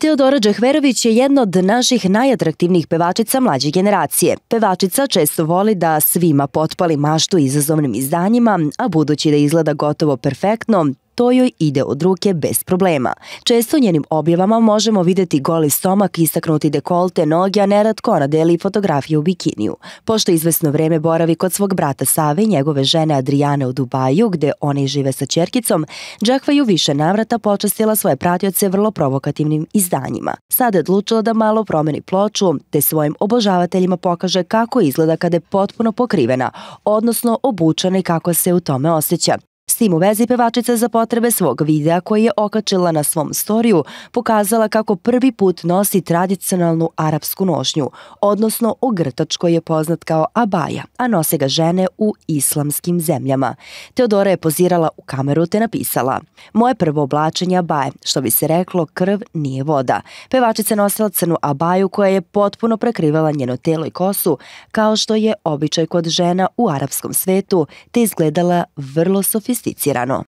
Teodora Džehverović je jedna od naših najatraktivnijih pevačica mlađe generacije. Pevačica često voli da svima potpali maštu izazovnim izdanjima, a budući da izgleda gotovo perfektno, to joj ide od ruke bez problema. Često u njenim objavama možemo videti goli stomak, istaknuti dekolte, noge, a neretko ona deli fotografije u bikiniju. Pošto izvesno vreme boravi kod svog brata Save i njegove žene Adrijane u Dubaju, gde oni žive sa ćerkicom, Džehva je u više navrata počastila svoje pratioce vrlo provokativnim izdanjima. Sada je odlučila da malo promeni ploču, te svojim obožavateljima pokaže kako izgleda kada je potpuno pokrivena, odnosno obučena i kako se u tome osjeća. S tim u vezi pevačica za potrebe svog videa koji je okačila na svom storiju pokazala kako prvi put nosi tradicionalnu arapsku nošnju, odnosno ogrtač koji je poznat kao abaja, a nose ga žene u islamskim zemljama. Teodora je pozirala u kameru te napisala: "Moje prvo oblačenje abaje, što bi se reklo krv nije voda." Pevačica nosila crnu abaju koja je potpuno prekrivala njeno telo i kosu, kao što je običaj kod žena u arapskom svetu, te izgledala vrlo sofisticirano.